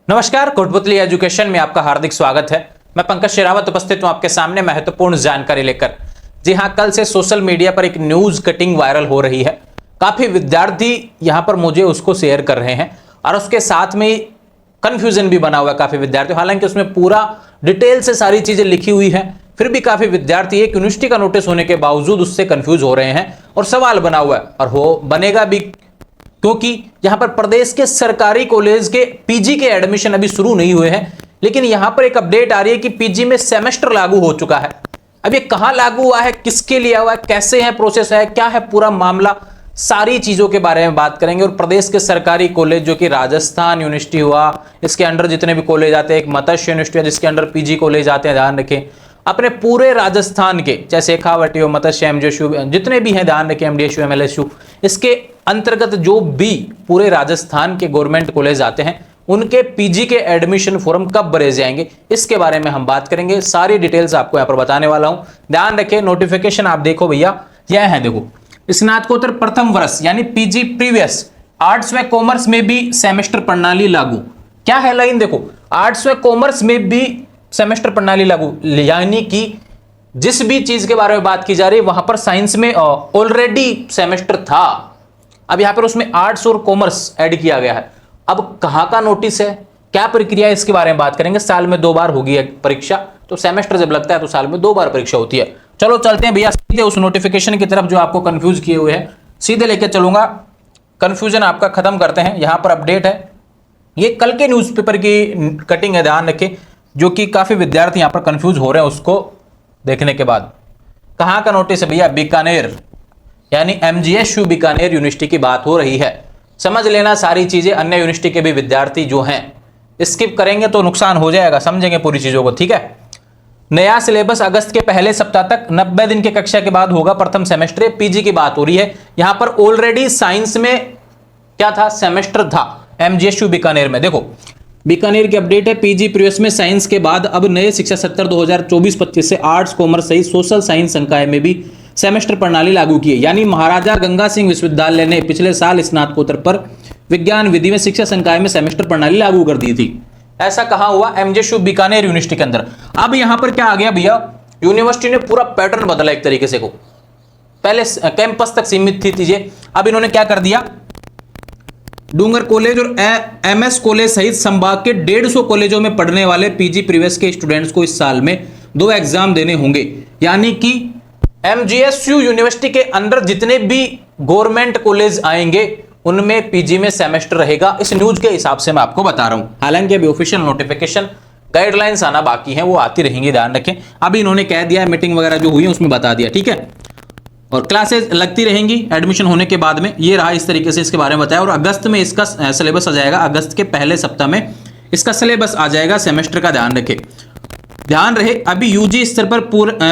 नमस्कार, कोटपुतली एजुकेशन में आपका हार्दिक स्वागत है। मैं पंकज शेरावत उपस्थित हूं आपके सामने महत्वपूर्ण जानकारी लेकर। जी हां, कल से सोशल मीडिया पर एक न्यूज कटिंग वायरल हो रही है। काफी विद्यार्थी यहां पर मुझे उसको शेयर कर रहे हैं और उसके साथ में कंफ्यूजन भी बना हुआ है काफी विद्यार्थी। हालांकि उसमें पूरा डिटेल से सारी चीजें लिखी हुई है, फिर भी काफी विद्यार्थी एक यूनिवर्सिटी का नोटिस होने के बावजूद उससे कंफ्यूज हो रहे हैं और सवाल बना हुआ है और हो बनेगा भी, क्योंकि यहां पर प्रदेश के सरकारी कॉलेज के पीजी के एडमिशन अभी शुरू नहीं हुए हैं। लेकिन यहां पर एक अपडेट आ रही है कि पीजी में सेमेस्टर लागू हो चुका है। अब ये कहां लागू हुआ है, किसके लिए हुआ है, कैसे है प्रोसेस है, क्या है पूरा मामला, सारी चीजों के बारे में बात करेंगे। और प्रदेश के सरकारी कॉलेज जो कि राजस्थान यूनिवर्सिटी हुआ, इसके अंडर जितने भी कॉलेज आते हैं, एक मत्स्य यूनिवर्सिटी है जिसके अंडर पीजी कॉलेज आते हैं, ध्यान रखें। अपने पूरे राजस्थान के चाहे शेखावटी हो, मत्स्य, एमजेएसयू, जितने भी हैं ध्यान रखें, एमडीएसयू, एमएलएसयू, इसके अंतर्गत जो भी पूरे राजस्थान के गवर्नमेंट कॉलेज आते हैं उनके पीजी के एडमिशन फॉर्म कब भरे जाएंगे, इसके बारे में हम बात करेंगे। सारी डिटेल्स आपको यहां पर बताने वाला हूं, ध्यान रखें। नोटिफिकेशन आप देखो भैया, यह है, देखो, स्नातकोत्तर प्रथम वर्ष यानी पीजी प्रीवियस आर्ट्स में कॉमर्स में भी सेमेस्टर प्रणाली लागू। क्या है लाइन, देखो, आर्ट्स में कॉमर्स में भी सेमेस्टर प्रणाली लागू, यानी कि जिस भी चीज के बारे में बात की जा रही है वहां पर साइंस में ऑलरेडी सेमेस्टर था, अब यहां पर उसमें आर्ट्स और कॉमर्स ऐड किया गया है। अब कहां का नोटिस है, क्या प्रक्रिया है, इसके बारे में बात करेंगे। साल में 2 बार होगी परीक्षा, तो सेमेस्टर जब लगता है तो साल में 2 बार परीक्षा होती है। चलो चलते हैं भैया सीधे उस नोटिफिकेशन की तरफ जो आपको कंफ्यूज किए हुए हैं, सीधे लेकर चलूंगा, कंफ्यूजन आपका खत्म करते हैं। यहां पर अपडेट है, ये कल के न्यूज़पेपर की कटिंग है, ध्यान रखें, जो कि काफी विद्यार्थी यहां पर कंफ्यूज हो रहे हैं उसको देखने के बाद। कहां का नोटिस है भैया, बीकानेर यानी एमजीएसयू बीकानेर यूनिवर्सिटी की बात हो रही है। समझ लेना सारी चीजें, अन्य यूनिवर्सिटी के भी विद्यार्थी जो हैं स्किप करेंगे तो नुकसान हो जाएगा, समझेंगे पूरी चीजों को, ठीक है। नया सिलेबस अगस्त के पहले सप्ताह तक 90 दिन की कक्षा के बाद होगा प्रथम सेमेस्टर। पीजी की बात हो रही है, यहां पर ऑलरेडी साइंस में क्या था, सेमेस्टर था एमजीएसयू बीकानेर में। देखो बीकानेर की अपडेट है, पीजी प्रीवियस में साइंस के बाद अब नए शिक्षा सत्र 2024-25 से आर्ट्स, कॉमर्स सहित सोशल साइंस संकाय में भी सेमेस्टर प्रणाली लागू की है। यानी महाराजा गंगा सिंह विश्वविद्यालय ने पिछले साल स्नातकोत्तर पर विज्ञान विधि में शिक्षा संकाय में सेमेस्टर प्रणाली लागू कर दी थी। ऐसा कहां हुआ, एमजेएसयू बीकानेर यूनिवर्सिटी के अंदर। अब यहां पर क्या आ गया भैया, यूनिवर्सिटी ने पूरा पैटर्न बदला एक तरीके से, को पहले कैंपस तक सीमित थी चीजें, अब इन्होंने क्या कर दिया, डूंगर कॉलेज और एमएस कॉलेज सहित संभाग के 150 कॉलेजों में पढ़ने वाले पीजी प्रीवियस के स्टूडेंट्स को इस साल में 2 एग्जाम देने होंगे। यानी कि एमजीएसयू यूनिवर्सिटी के अंदर जितने भी गवर्नमेंट कॉलेज आएंगे उनमें पीजी में सेमेस्टर रहेगा। इस न्यूज के हिसाब से मैं आपको बता रहा हूं, हालांकि अभी ऑफिशियल नोटिफिकेशन गाइडलाइंस आना बाकी है, वो आती रहेंगी, ध्यान रखें। अभी इन्होंने कह दिया, मीटिंग वगैरह जो हुई है उसमें बता दिया, ठीक है। और क्लासेस लगती रहेंगी एडमिशन होने के बाद में, ये रहा इस तरीके से इसके बारे में बताया। और अगस्त में इसका सिलेबस आ जाएगा, अगस्त के पहले सप्ताह में इसका सिलेबस आ जाएगा सेमेस्टर का, ध्यान रखें। ध्यान रहे, अभी यूजी स्तर पर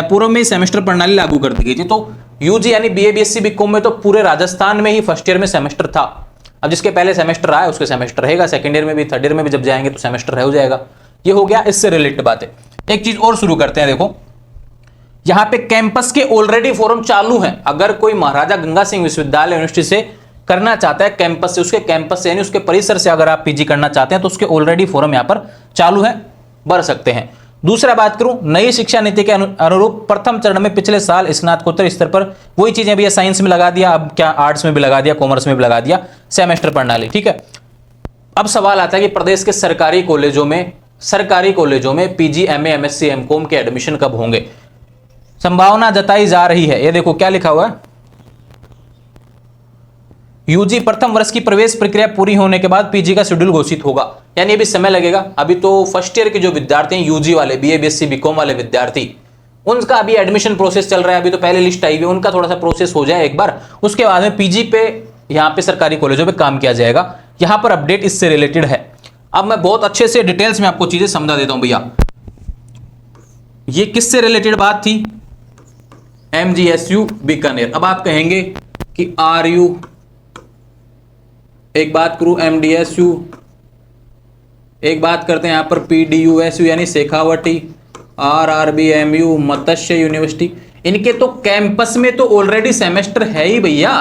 पूर्व में सेमेस्टर प्रणाली लागू कर दी गई थी। तो यूजी यानी बीए, बीएससी, बीकॉम में तो पूरे राजस्थान में ही फर्स्ट ईयर में सेमेस्टर था। अब जिसके पहले सेमेस्टर रहा है उसके सेमेस्टर रहेगा, सेकंड ईयर में भी, थर्ड ईयर में भी जब जाएंगे तो सेमेस्टर रह जाएगा। ये हो गया इससे रिलेटेड बातें। एक चीज और शुरू करते हैं, देखो यहां पे कैंपस के ऑलरेडी फॉर्म चालू हैं। अगर कोई महाराजा गंगा सिंह विश्वविद्यालय यूनिवर्सिटी से करना चाहता है कैंपस से, उसके कैंपस से यानी उसके परिसर से अगर आप पीजी करना चाहते हैं तो उसके ऑलरेडी फॉर्म यहां पर चालू है, भर सकते हैं। दूसरा बात करूं, नई शिक्षा नीति के अनुरूप प्रथम चरण में पिछले साल स्नातकोत्तर स्तर पर वही चीजें भी साइंस में लगा दिया, अब क्या आर्ट्स में भी लगा दिया, कॉमर्स में भी लगा दिया सेमेस्टर प्रणाली, ठीक है। अब सवाल आता है कि प्रदेश के सरकारी कॉलेजों में पीजी, एमए, एमएससी, एमकॉम के एडमिशन कब होंगे। संभावना जताई जा रही है, ये देखो क्या लिखा हुआ है, यूजी प्रथम वर्ष की प्रवेश प्रक्रिया पूरी होने के बाद पीजी का शेड्यूल घोषित होगा। यानी अभी समय लगेगा, अभी तो फर्स्ट ईयर के जो विद्यार्थी हैं यूजी वाले, बीए, बीएससी, बीकॉम वाले विद्यार्थी, उनका अभी एडमिशन प्रोसेस चल रहा है। अभी तो पहले लिस्ट आई हुई है, उनका थोड़ा सा प्रोसेस हो जाए एक बार, उसके बाद में पीजी पे यहाँ पे सरकारी कॉलेजों पे काम किया जाएगा। यहाँ पर अपडेट इससे रिलेटेड है। अब मैं बहुत अच्छे से डिटेल्स में आपको चीजें समझा देता हूं भैया। ये किससे रिलेटेड बात थी, एमजीएसयू बीकानेर। अब आप कहेंगे कि आर यू, एक बात करूं एमडीएसयू, एक बात करते हैं यहां पर पीडीयूएसयू यानी शेखावटी, आरआरबीएमयू, मत्स्य यूनिवर्सिटी, इनके तो कैंपस में तो ऑलरेडी सेमेस्टर है ही भैया।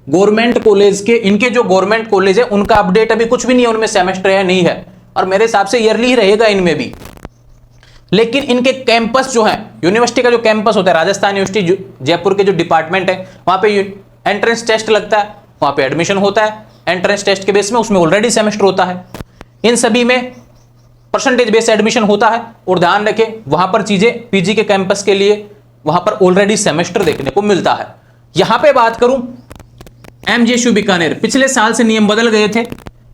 गवर्नमेंट कॉलेज के, इनके जो गवर्नमेंट कॉलेज है उनका अपडेट अभी कुछ भी नहीं है, उनमें सेमेस्टर है नहीं है, और मेरे हिसाब से ईयरली ही रहेगा इनमें भी। लेकिन इनके कैंपस जो है, यूनिवर्सिटी का जो कैंपस होता है, राजस्थान यूनिवर्सिटी जयपुर के जो डिपार्टमेंट है, वहां पे एंट्रेंस टेस्ट लगता है, वहां पे एडमिशन होता है एंट्रेंस टेस्ट के बेस में, उसमें ऑलरेडी सेमेस्टर होता है। इन सभी में परसेंटेज बेस एडमिशन होता है। और ध्यान रखें, वहां पर चीजें पीजी के कैंपस के लिए वहां पर ऑलरेडी सेमेस्टर देखने को मिलता है। यहां पे बात करूं एमजेएसयू बीकानेर, पिछले साल से नियम बदल गए थे,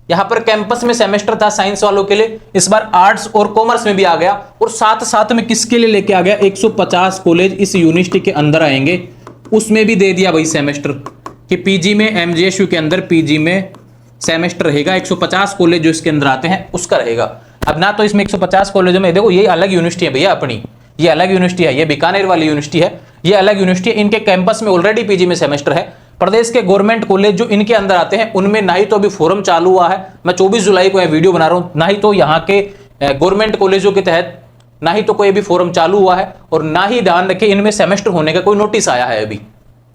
यहां पर कैंपस में सेमेस्टर था साइंस वालों के लिए, इस बार आर्ट्स और कॉमर्स में भी आ गया, और साथ साथ में किसके लिए लेके आ गया, 150 कॉलेज इस यूनिवर्सिटी के अंदर आएंगे, उसमें भी दे दिया भाई सेमेस्टर कि पीजी में एमजेएसयू के अंदर पीजी में सेमेस्टर रहेगा, 150 कॉलेज जो इसके अंदर आते हैं उसका रहेगा। अब ना तो इसमें 150 कॉलेजों में, देखो ये अलग यूनिवर्सिटी है भैया अपनी, ये अलग यूनिवर्सिटी है, ये बीकानेर वाली यूनिवर्सिटी है, ये अलग यूनिवर्सिटी है, इनके कैंपस में ऑलरेडी पीजी में सेमेस्टर है। प्रदेश के गवर्नमेंट कॉलेज जो इनके अंदर आते हैं उनमें ना ही तो अभी फोरम चालू हुआ है, मैं 24 जुलाई को यह वीडियो बना रहा हूं, ना ही तो यहाँ के गवर्नमेंट कॉलेजों के तहत ना ही तो कोई अभी फोरम चालू हुआ है, और ना ही ध्यान रखें इनमें सेमेस्टर होने का कोई नोटिस आया है। अभी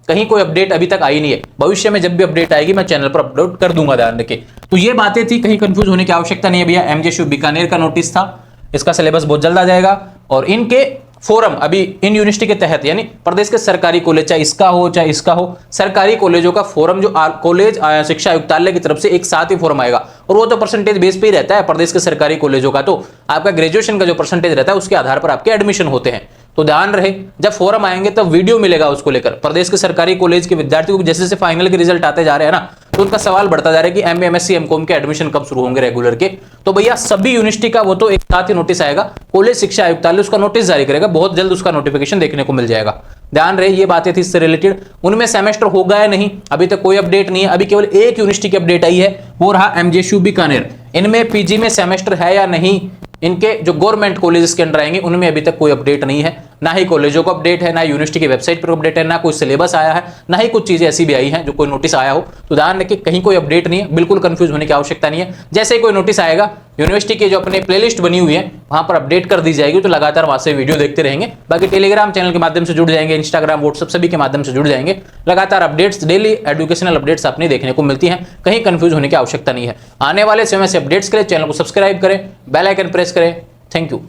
कहीं कोई अपडेट अभी तक आई नहीं है, भविष्य में जब भी अपडेट आएगी मैं चैनल पर अपलोड कर दूंगा, ध्यान रखें। तो ये बातें थी, कहीं कंफ्यूज होने की आवश्यकता नहीं है भैया। एमजेएसयू बीकानेर का नोटिस था, इसका सिलेबस बहुत जल्द आ जाएगा, और इनके फोरम अभी इन यूनिवर्सिटी के तहत, यानी प्रदेश के सरकारी कॉलेज, चाहे इसका हो चाहे इसका हो, सरकारी कॉलेजों का फोरम जो कॉलेज शिक्षा आयुक्तालय की तरफ से एक साथ ही फोरम आएगा, और वो तो परसेंटेज बेस पे ही रहता है प्रदेश के सरकारी कॉलेजों का, तो आपका ग्रेजुएशन का जो परसेंटेज रहता है उसके आधार पर आपके एडमिशन होते हैं। तो ध्यान रहे, जब फोरम आएंगे तब वीडियो मिलेगा उसको लेकर। प्रदेश के सरकारी कॉलेज के विद्यार्थियों को जैसे जैसे फाइनल के रिजल्ट आते जा रहे हैं ना, तो उनका सवाल बढ़ता जा रहा है कि एमए एमएससी एमकॉम के एडमिशन कब शुरू होंगे रेगुलर के। तो भैया सभी यूनिवर्सिटी का वो तो एक साथ ही नोटिस आएगा, कॉलेज शिक्षा आयुक्तालय उसका नोटिस जारी करेगा, बहुत जल्द उसका नोटिफिकेशन देखने को मिल जाएगा। ध्यान रहे, ये बातें थी इससे रिलेटेड। उनमें सेमेस्टर होगा या नहीं अभी तक कोई अपडेट नहीं है, अभी केवल एक यूनिवर्सिटी की अपडेट आई है, वो रहा एमजेएसयू बीकानेर। इनमें पीजी में सेमेस्टर है या नहीं, इनके जो गवर्नमेंट कॉलेजेस के अंदर आएंगे उनमें अभी तक कोई अपडेट नहीं है, ना ही कॉलेजों को अपडेट है, ना यूनिवर्सिटी की वेबसाइट पर अपडेट है, ना कोई सिलेबस आया है, ना ही कुछ चीजें ऐसी भी आई हैं जो कोई नोटिस आया हो। तो ध्यान रखिए, कहीं कोई अपडेट नहीं है, बिल्कुल कंफ्यूज होने की आवश्यकता नहीं है। जैसे ही कोई नोटिस आएगा, यूनिवर्सिटी की जो अपने प्लेलिस्ट बनी हुई है वहां पर अपडेट कर दी जाएगी, तो लगातार वहां से वीडियो देखते रहेंगे। बाकी टेलीग्राम चैनल के माध्यम से जुड़ जाएंगे, इंस्टाग्राम व्हाट्सएप सभी के माध्यम से जुड़ जाएंगे, लगातार अपडेट्स, डेली एजुकेशनल अपडेट्स अपनी देखने को मिलती हैं, कहीं कंफ्यूज होने की आवश्यकता नहीं है। आने वाले समय से अपडेट्स के लिए चैनल को सब्सक्राइब करें, बेल आइकन प्रेस करें। Thank you.